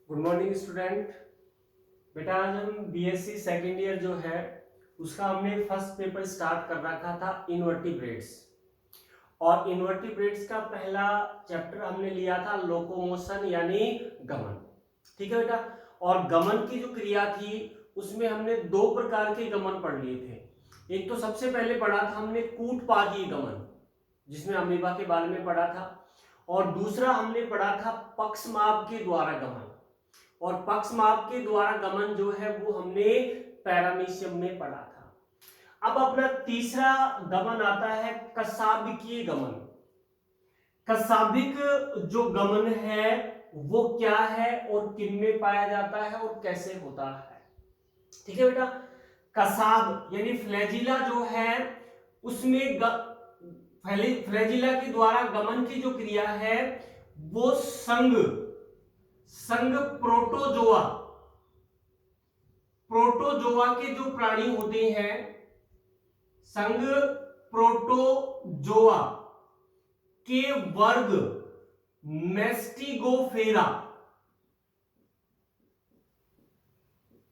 Good morning student. बेटा आज हम बीएससी सेकेंड ईयर जो है उसका हमने फर्स्ट पेपर स्टार्ट कर रखा था इनवर्टिब्रेट्स। और इनवर्टिब्रेट्स का पहला चैप्टर हमने लिया था लोकोमोशन यानी गमन। ठीक है बेटा। और गमन की जो क्रिया थी उसमें हमने दो प्रकार के गमन पढ़ लिए थे। एक तो सबसे पहले पढ़ा था हमने कूटपादीय गमन, जिसमें अमीबा के बारे में पढ़ा था। और दूसरा हमने पढ़ा था पक्षमाप के द्वारा गमन। और पक्षमाप के द्वारा गमन जो है वो हमने पैरामीशियम में पढ़ा था। अब अपना तीसरा गमन आता है कशाभिकीय गमन। कशाभिक जो गमन है वो क्या है और किन में पाया जाता है और कैसे होता है। ठीक है बेटा। कसाब यानी फ्लैजिला जो है उसमें फ्लैजिला के द्वारा गमन की जो क्रिया है वो संघ प्रोटोजोआ के जो प्राणी होते हैं, संघ प्रोटोजोआ के वर्ग मेस्टिगोफेरा,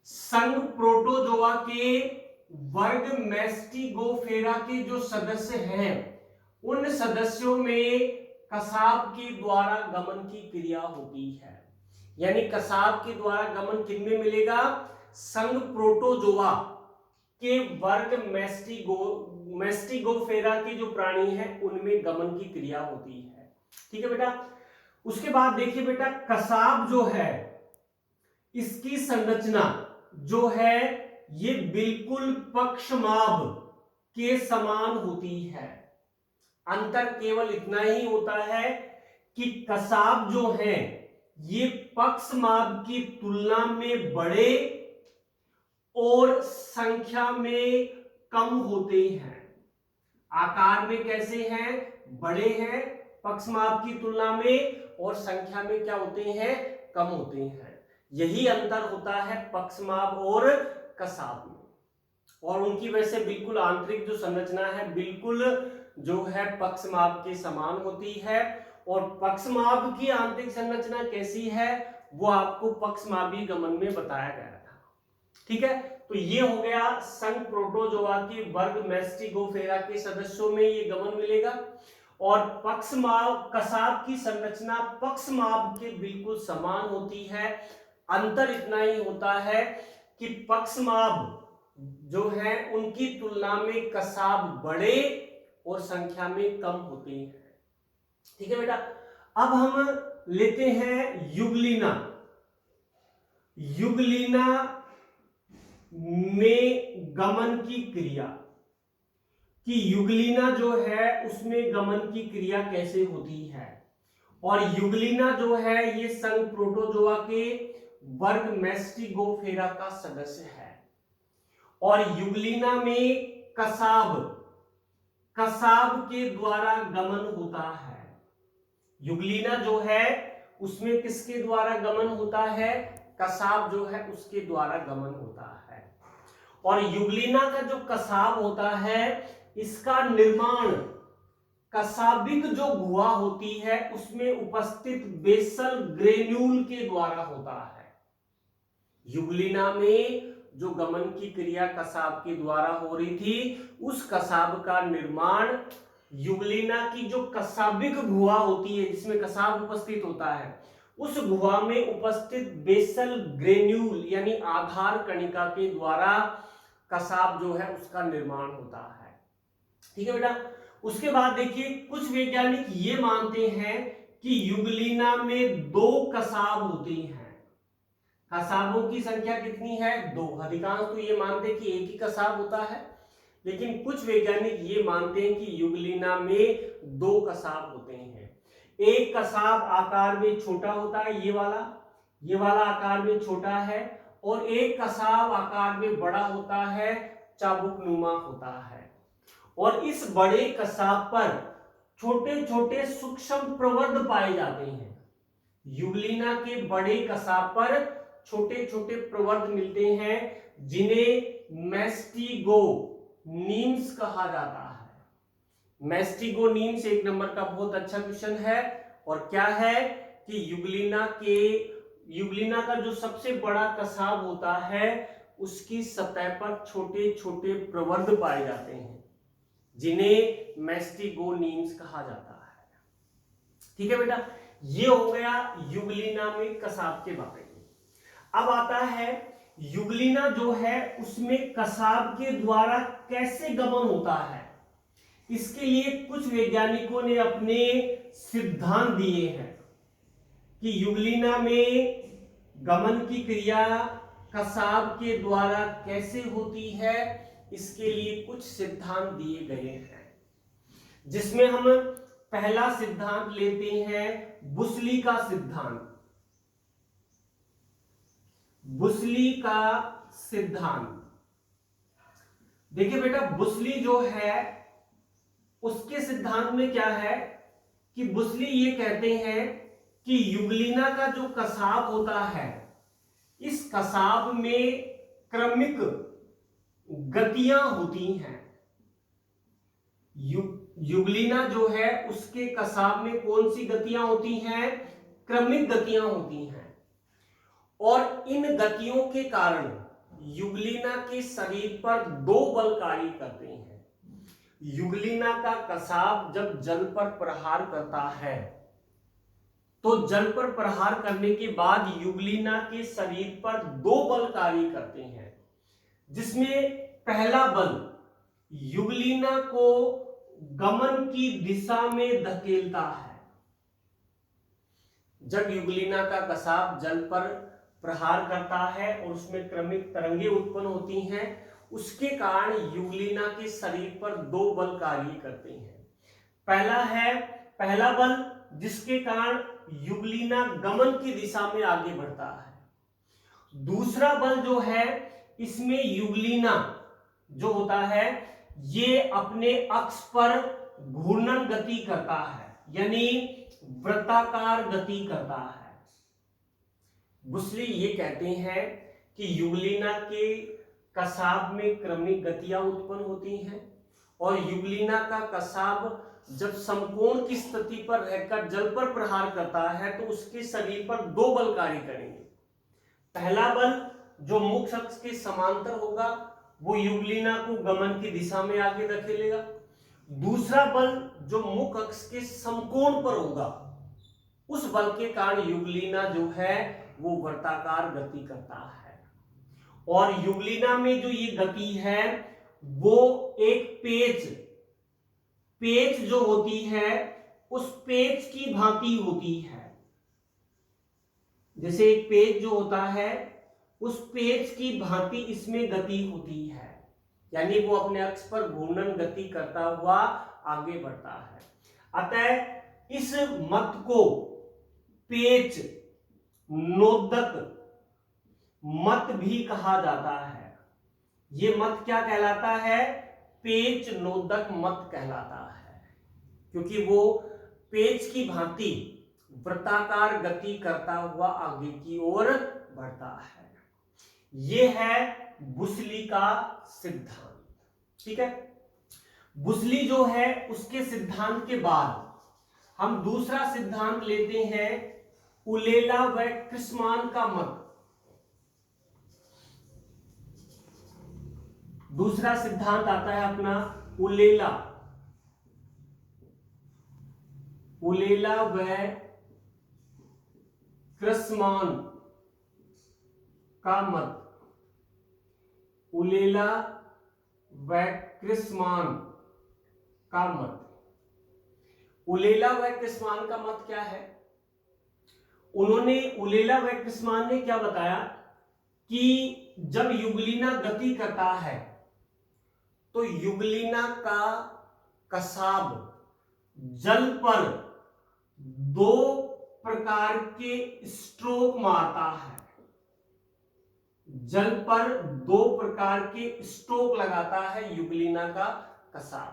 संघ प्रोटोजोआ के वर्ग मेस्टिगोफेरा के जो सदस्य हैं उन सदस्यों में कसाब के द्वारा गमन की क्रिया होती है। यानी कसाब के द्वारा गमन किन में मिलेगा? संघ प्रोटोजोआ के वर्ग मेस्टिगोफेरा के जो प्राणी हैं उनमें गमन की क्रिया होती है। ठीक है बेटा। उसके बाद देखिए बेटा, कसाब जो है इसकी संरचना जो है ये बिल्कुल पक्षमाभ के समान होती है। अंतर केवल इतना ही होता है कि कसाब जो है ये पक्षमाभ की तुलना में बड़े और संख्या में कम होते हैं। आकार में कैसे हैं? बड़े हैं पक्षमाभ की तुलना में, और संख्या में क्या होते हैं? कम होते हैं। यही अंतर होता है पक्षमाभ और कसाब में। और उनकी वैसे बिल्कुल आंतरिक जो संरचना है बिल्कुल जो है पक्षमाभ के समान होती है। और पक्षमाभ की आंतरिक संरचना कैसी है वो आपको पक्षमाभी गमन में बताया गया था। ठीक है। तो ये हो गया संघ प्रोटोजोआ के वर्ग मेस्टिगोफेरा के सदस्यों में ये गमन मिलेगा। और पक्षमाभ कसाब की संरचना पक्षमाभ के बिल्कुल समान होती है। अंतर इतना ही होता है कि पक्षमाभ जो है उनकी तुलना में कसाब बड़े और संख्या में कम होते हैं। ठीक है बेटा। अब हम लेते हैं युगलिना। युगलिना में गमन की क्रिया, कि युगलिना जो है उसमें गमन की क्रिया कैसे होती है। और युगलिना जो है ये संघ प्रोटोजोआ के वर्ग मेस्टिगोफेरा का सदस्य है। और युगलिना में कसाब के द्वारा गमन होता है। युगलिना जो है उसमें किसके द्वारा गमन होता है? कसाब जो है उसके द्वारा गमन होता है। और युगलिना का जो कसाब होता है इसका निर्माण कसाबिक जो गुहा होती है उसमें उपस्थित बेसल ग्रेन्यूल के द्वारा होता है। युगलिना में जो गमन की क्रिया कसाब के द्वारा हो रही थी उस कसाब का निर्माण युगलिना की जो कसाबिक गुहा होती है जिसमें कसाब उपस्थित होता है उस गुहा में उपस्थित बेसल ग्रेन्यूल यानी आधार कणिका के द्वारा कसाब जो है उसका निर्माण होता है। ठीक है बेटा। उसके बाद देखिए कुछ वैज्ञानिक ये मानते हैं कि युगलिना में दो कसाब होते हैं। कसाबों की संख्या कितनी है? दो। अधिकांश तो ये मानते हैं कि एक ही कसाब होता है, लेकिन कुछ वैज्ञानिक ये मानते हैं कि युगलिना में दो कसाब होते हैं। एक कसाब आकार में छोटा होता है, ये वाला आकार में छोटा है, और एक कसाब आकार में बड़ा होता है, चाबुकनुमा होता है। और इस बड़े कसाब पर छोटे छोटे सूक्ष्म प्रवर्ध पाए जाते हैं। युगलिना के बड़े कसाब पर छोटे छोटे प्रवर्ध मिलते हैं जिन्हें मेस्टिगोनीम्स कहा जाता है। मेस्टिगोनीम्स एक नंबर का बहुत अच्छा क्वेश्चन है। और क्या है कि युगलिना का जो सबसे बड़ा कसाब होता है उसकी सतह पर छोटे छोटे प्रवर्ध पाए जाते हैं जिन्हें मैस्टिगोनीम्स कहा जाता है। ठीक है बेटा, ये हो गया युगलिना में कसाब के बारे में। अब आता है युगलिना जो है उसमें कसाब के द्वारा कैसे गमन होता है। इसके लिए कुछ वैज्ञानिकों ने अपने सिद्धांत दिए हैं कि युगलिना में गमन की क्रिया कसाब के द्वारा कैसे होती है। इसके लिए कुछ सिद्धांत दिए गए हैं, जिसमें हम पहला सिद्धांत लेते हैं बुसली का सिद्धांत। बुसली का सिद्धांत देखिए बेटा, बुसली जो है उसके सिद्धांत में क्या है कि बुसली ये कहते हैं कि युगलिना का जो कसाब होता है, इस कसाब में क्रमिक गतियां होती हैं। युगलिना जो है उसके कसाब में कौन सी गतियां होती हैं? क्रमिक गतियां होती हैं। और इन गतियों के कारण युगलिना के शरीर पर दो बल कार्य करते हैं। युगलिना का कसाब जब जल पर प्रहार करता है तो जल पर प्रहार करने के बाद युगलिना के शरीर पर दो बल कार्य करते हैं, जिसमें पहला बल युगलिना को गमन की दिशा में धकेलता है। जब युगलिना का कसाब जल पर प्रहार करता है और उसमें क्रमिक तरंगे उत्पन्न होती हैं, उसके कारण युगलिना के शरीर पर दो बल कार्य करते हैं। पहला बल जिसके कारण युगलिना गमन की दिशा में आगे बढ़ता है। दूसरा बल जो है, इसमें युगलिना जो होता है ये अपने अक्ष पर घूर्णन गति करता है, यानी वृत्ताकार गति करता है। बुसली ये कहते हैं कि युगलिना के कसाब में क्रमिक गतियां उत्पन्न होती हैं और युगलिना का कसाब जब समकोण की स्थिति पर रहकर जल पर प्रहार करता है तो उसके शरीर पर दो बल कार्य करेंगे। पहला बल जो मुख्य अक्ष के समांतर होगा वो युगलिना को गमन की दिशा में आगे धकेलेगा। दूसरा बल जो मुख्य अक्ष के समकोण पर होगा, उस बल के कारण युगलिना जो है वो वृत्ताकार गति करता है। और युगलिना में जो ये गति है वो एक पेच जो होती है उस पेच की भांति होती है। जैसे एक पेच जो होता है उस पेच की भांति इसमें गति होती है, यानी वो अपने अक्ष पर घूर्णन गति करता हुआ आगे बढ़ता है। अतः इस मत को पेच नोदक मत भी कहा जाता है। ये मत क्या कहलाता है? पेच नोदक मत कहलाता है, क्योंकि वो पेच की भांति वृत्ताकार गति करता हुआ आगे की ओर बढ़ता है। ये है बुसली का सिद्धांत। ठीक है, बुसली जो है उसके सिद्धांत के बाद हम दूसरा सिद्धांत लेते हैं उलेला व क्रिस्मान का मत। दूसरा सिद्धांत आता है अपना उलेला व क्रिस्मान का मत। उलेला व क्रिस्मान का मत। उलेला व क्रिस्मान का मत क्या है? उलेला व क्रिस्मान ने क्या बताया कि जब युगलिना गति करता है तो युगलिना का कसाब जल पर दो प्रकार के स्ट्रोक मारता है। जल पर दो प्रकार के स्ट्रोक लगाता है युगलिना का कसाब।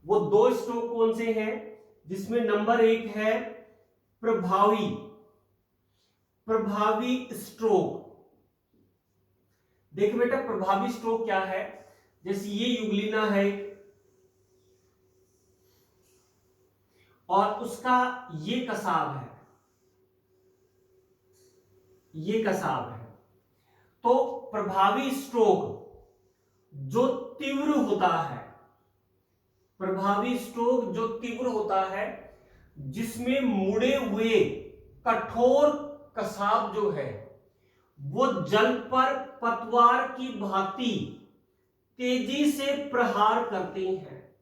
वो दो स्ट्रोक कौन से हैं? जिसमें नंबर 1 है प्रभावी स्ट्रोक। देखो बेटा, प्रभावी स्ट्रोक क्या है? जैसे ये युगलिना है और उसका ये कसाब है, ये कसाब है। तो प्रभावी स्ट्रोक जो तीव्र होता है, प्रभावी स्ट्रोक जो तीव्र होता है, जिसमें मुड़े हुए कठोर कसाब जो है वो जल पर पतवार की भांति तेजी से प्रहार करते हैं।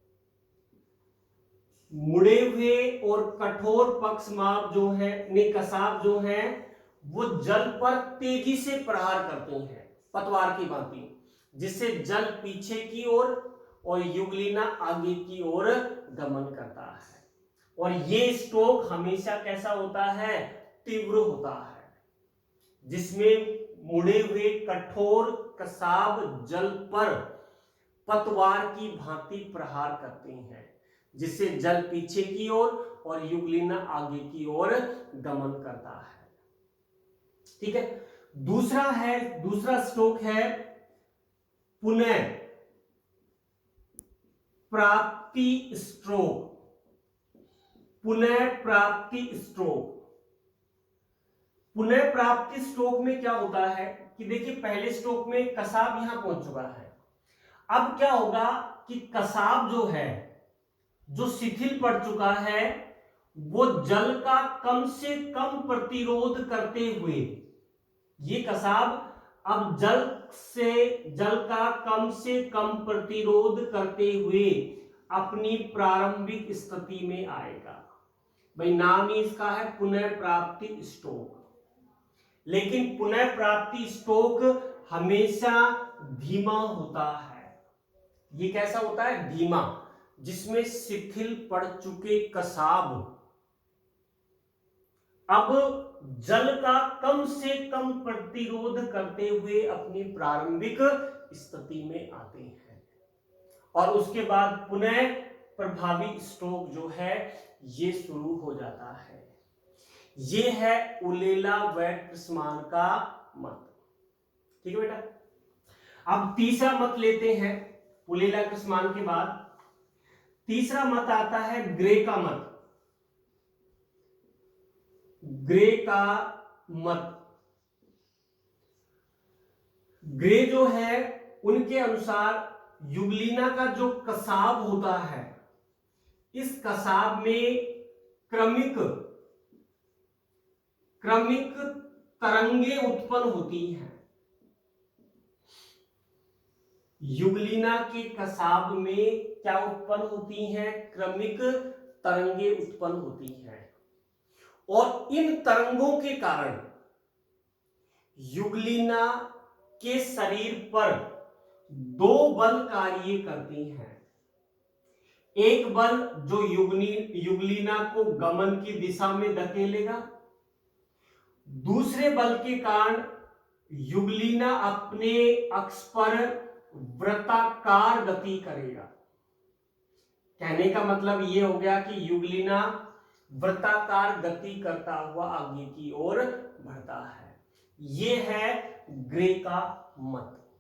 मुड़े हुए और कठोर पक्षमाप जो है, कसाब जो है वो जल पर तेजी से प्रहार करते हैं पतवार की भांति, जिससे जल पीछे की ओर और युगलिना आगे की ओर गमन करता है। और ये स्ट्रोक हमेशा कैसा होता है? तीव्र होता है, जिसमें मुड़े हुए कठोर कसाब जल पर पतवार की भांति प्रहार करते हैं, जिससे जल पीछे की ओर और युगलिना आगे की ओर गमन करता है। ठीक है। दूसरा स्ट्रोक है पुनः प्राप्ति स्ट्रोक। पुनः प्राप्ति स्ट्रोक, पुनः प्राप्ति स्ट्रोक में क्या होता है कि देखिए, पहले स्ट्रोक में कसाब यहां पहुंच चुका है। अब क्या होगा कि कसाब जो है, जो शिथिल पड़ चुका है, वो जल का कम से कम प्रतिरोध करते हुए, ये कसाब अब जल का कम से कम प्रतिरोध करते हुए अपनी प्रारंभिक स्थिति में आएगा। भाई नाम ही इसका है पुनः प्राप्ति स्ट्रोक। लेकिन पुनः प्राप्ति स्ट्रोक हमेशा धीमा होता है। ये कैसा होता है? धीमा, जिसमें शिथिल पड़ चुके कसाब अब जल का कम से कम प्रतिरोध करते हुए अपनी प्रारंभिक स्थिति में आते हैं। और उसके बाद पुनः प्रभावी स्ट्रोक जो है ये शुरू हो जाता है। ये है उलेला-वेटर्समान का मत। ठीक है बेटा। अब तीसरा मत लेते हैं उलेला-वेटर्समान के बाद। तीसरा मत आता है ग्रे का मत। ग्रे का मत, ग्रे जो है उनके अनुसार युगलिना का जो कसाब होता है, इस कसाब में क्रमिक तरंगे उत्पन्न होती हैं। युगलिना के कसाब में क्या उत्पन्न होती हैं? क्रमिक तरंगे उत्पन्न होती हैं। और इन तरंगों के कारण युगलिना के शरीर पर दो बल कार्य करते हैं। एक बल जो युगलिना को गमन की दिशा में धकेलेगा, दूसरे बल के कारण युगलिना अपने अक्ष पर वृत्ताकार गति करेगा। कहने का मतलब यह हो गया कि युगलिना वृत्ताकार गति करता हुआ आगे की ओर बढ़ता है। यह है ग्रे का मत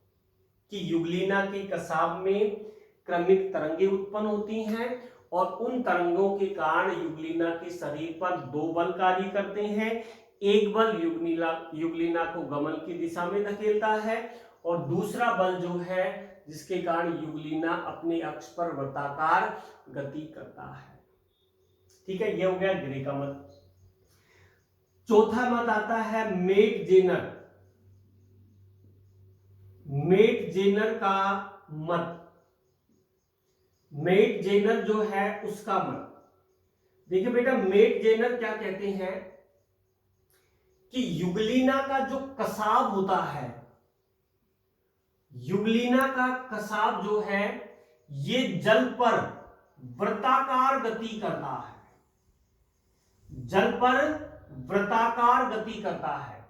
कि युगलिना के कसाब में क्रमिक तरंगे उत्पन्न होती हैं और उन तरंगों के कारण युगलिना के शरीर पर दो बल कार्य करते हैं। एक बल युगलिना को गमन की दिशा में धकेलता है और दूसरा बल जो है जिसके कारण युगलिना अपने अक्ष पर वृत्ताकार गति करता है। ठीक है, यह हो गया ग्रे का मत। चौथा मत आता है मेट-जेनर। मेट-जेनर का मत। मेट-जेनर जो है उसका मत, देखिए बेटा, मेट-जेनर क्या कहते हैं कि युगलिना का जो कसाब होता है, युगलिना का कसाब जो है ये जल पर वृत्ताकार गति करता है। जल पर वृत्ताकार गति करता है,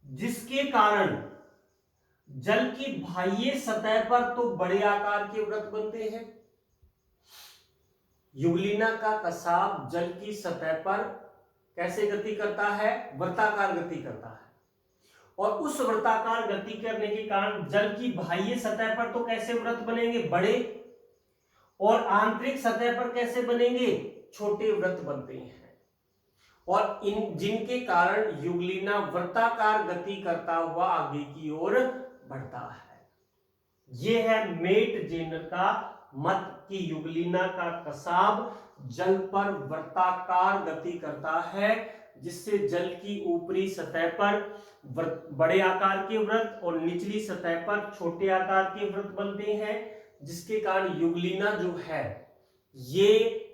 जिसके कारण जल की बाह्य सतह पर तो बड़े आकार के वृत्त बनते हैं। युगलिना का कसाब जल की सतह पर कैसे गति करता है? वृत्ताकार गति करता है। और उस वृत्ताकार गति करने के कारण जल की बाह्य सतह पर तो कैसे वृत्त बनेंगे? बड़े, और आंतरिक सतह पर कैसे बनेंगे? छोटे वृत्त बनते हैं। और इन जिनके कारण युगलिना वृत्ताकार गति करता हुआ आगे की ओर बढ़ता है। यह है मेट जेनर का मत कि युगलिना का कसाब जल पर वृत्ताकार गति करता है, जिससे जल की ऊपरी सतह पर बड़े आकार के वृत्त और निचली सतह पर छोटे आकार के वृत्त बनते हैं, जिसके कारण युगलिना जो है ये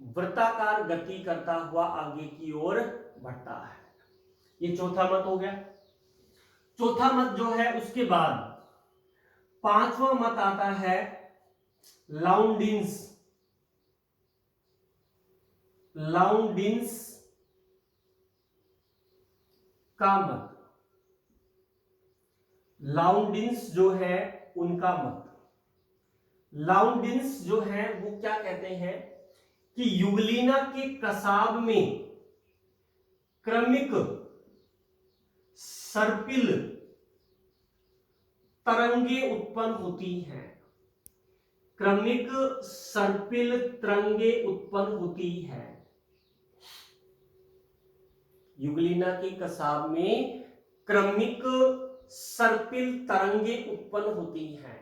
वृत्ताकार गति करता हुआ आगे की ओर बढ़ता है। ये चौथा मत हो गया। चौथा मत जो है उसके बाद पांचवा मत आता है लाउंडिन्स का मत। लाउंडिन्स जो है उनका मत। लाउंडिन्स जो है वो क्या कहते हैं कि युगलिना के कसाब में क्रमिक सर्पिल तरंगे उत्पन्न होती हैं। क्रमिक सर्पिल तरंगे उत्पन्न होती है। युगलिना के कसाब में क्रमिक सर्पिल तरंगे उत्पन्न होती हैं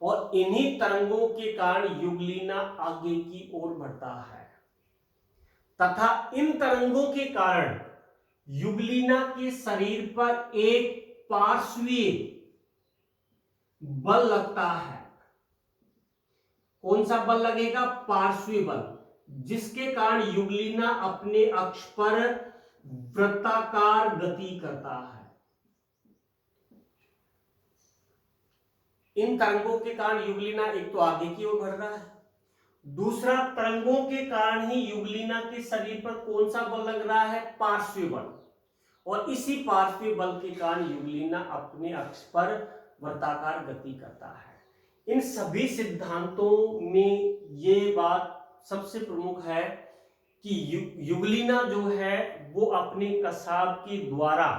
और इन्हीं तरंगों के कारण युगलिना आगे की ओर बढ़ता है तथा इन तरंगों के कारण युगलिना के शरीर पर एक पार्श्वीय बल लगता है। कौन सा बल लगेगा? पार्श्वीय बल, जिसके कारण युगलिना अपने अक्ष पर वृत्ताकार गति करता है। इन तरंगों के कारण युगलिना एक तो आगे की ओर बढ़ रहा है, दूसरा तरंगों के कारण ही युगलिना के शरीर पर कौन सा बल लग रहा है? पार्श्वीय बल। और इसी पार्श्वीय बल के कारण युगलिना अपने अक्ष पर वृत्ताकार गति करता है। इन सभी सिद्धांतों में ये बात सबसे प्रमुख है कि युगलिना जो है वो अपने कसाब के द्वारा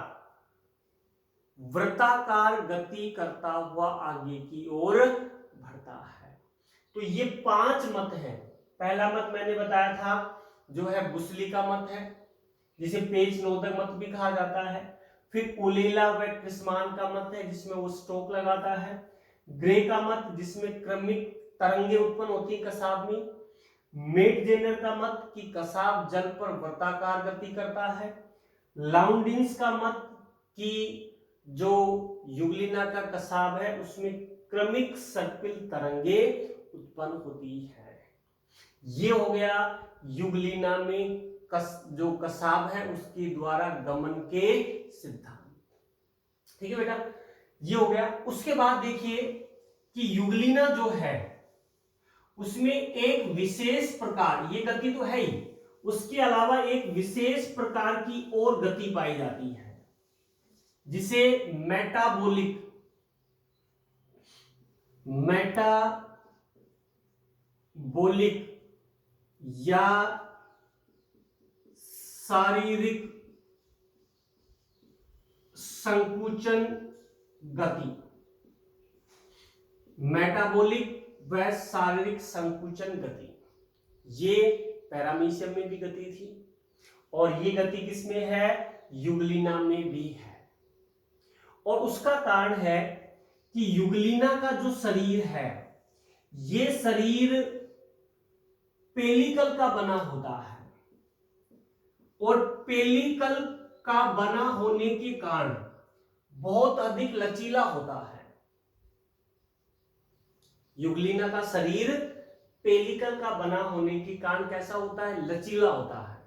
वृत्ताकार गति करता हुआ आगे की ओर बढ़ता है। तो ये 5 मत हैं। पहला मत मैंने बताया था जो है बुसली का मत है, जिसे पेच नोदक मत भी कहा जाता है। फिर ओलेला व क्रिस्मान का मत है, जिसमें वो स्टोक लगाता है। ग्रे का मत, जिसमें क्रमिक तरंगे उत्पन्न होती है कसाब में। मेट जेनर का मत कि कसाब जल पर वृत्ताकार गति करता है। लाउंडिन्स का मत कि जो युगलिना का कसाब है उसमें क्रमिक सर्पिल तरंगे उत्पन्न होती है। ये हो गया युगलिना में जो कसाब है उसके द्वारा गमन के सिद्धांत। ठीक है बेटा, ये हो गया। उसके बाद देखिए कि युगलिना जो है उसमें एक विशेष प्रकार, ये गति तो है ही, उसके अलावा एक विशेष प्रकार की और गति पाई जाती है जिसे मेटाबॉलिक या शारीरिक संकुचन गति, मेटाबॉलिक व शारीरिक संकुचन गति, ये पैरामीशियम में भी गति थी और ये गति किसमें है? युगलिना में भी है। और उसका कारण है कि युगलिना का जो शरीर है ये शरीर पेलिकल का बना होता है और पेलिकल का बना होने के कारण बहुत अधिक लचीला होता है। युगलिना का शरीर पेलिकल का बना होने के कारण कैसा होता है? लचीला होता है।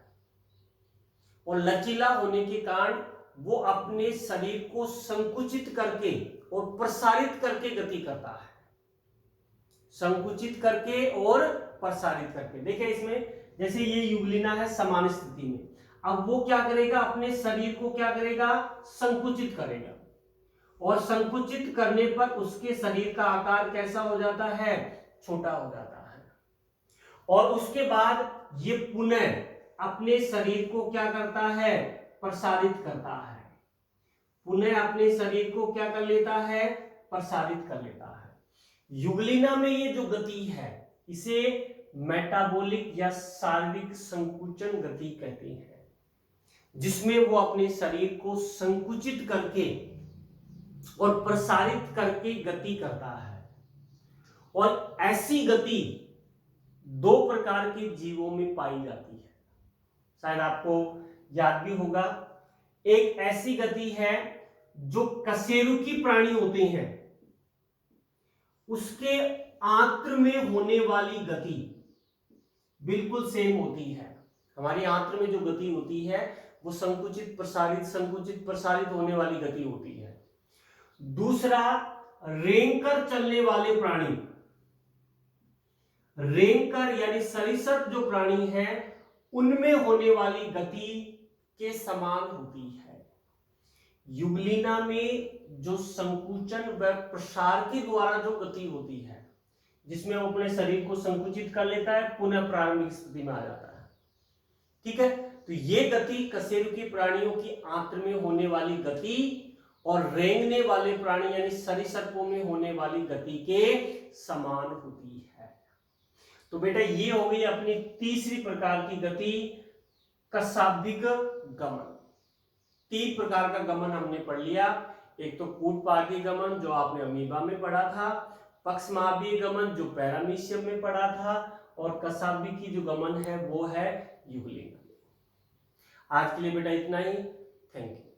और लचीला होने के कारण वो अपने शरीर को संकुचित करके और प्रसारित करके गति करता है। संकुचित करके और प्रसारित करके। देखिए इसमें जैसे ये युगलिना है समान स्थिति में, अब वो क्या करेगा? अपने शरीर को क्या करेगा? संकुचित करेगा और संकुचित करने पर उसके शरीर का आकार कैसा हो जाता है? छोटा हो जाता है। और उसके बाद ये पुनः अपने शरीर को क्या करता है? प्रसारित करता है। पुनः अपने शरीर को क्या कर लेता है? प्रसारित कर लेता है। युगलिना में ये जो गति है इसे मेटाबॉलिक या शारीरिक संकुचन गति कहते हैं। जिसमें वो अपने शरीर को संकुचित करके और प्रसारित करके गति करता है। और ऐसी गति दो प्रकार के जीवों में पाई जाती है, शायद आपको याद भी होगा। एक ऐसी गति है जो कशेरुकी प्राणी होते हैं, उसके आंत्र में होने वाली गति बिल्कुल सेम होती है। हमारी आंत्र में जो गति होती है वो संकुचित प्रसारित होने वाली गति होती है। दूसरा, रेंगकर चलने वाले प्राणी, रेंगकर यानी सरीसृप जो प्राणी है, उनमें होने वाली गति के समान होती है। युगलिना में जो संकुचन व प्रसार के द्वारा जो गति होती है, जिसमें वो अपने शरीर को संकुचित कर लेता है, पुनः प्रारंभिक स्थिति में आ जाता है। ठीक है, तो ये गति कशेरुकी प्राणियों की आंत्र में होने वाली गति और रेंगने वाले प्राणी यानी सरीसृपों में होने वाली गति के समान होती है। तो बेटा ये हो गई अपनी तीसरी प्रकार की गति, कशाब्दिक गमन। तीन प्रकार का गमन हमने पढ़ लिया। एक तो कूटपादीय गमन जो आपने अमीबा में पढ़ा था, पक्षमार्गीय गमन जो पैरामीशियम में पढ़ा था, और कशाब्दिकी जो गमन है वो है युगलिना। आज के लिए बेटा इतना ही। Thank you.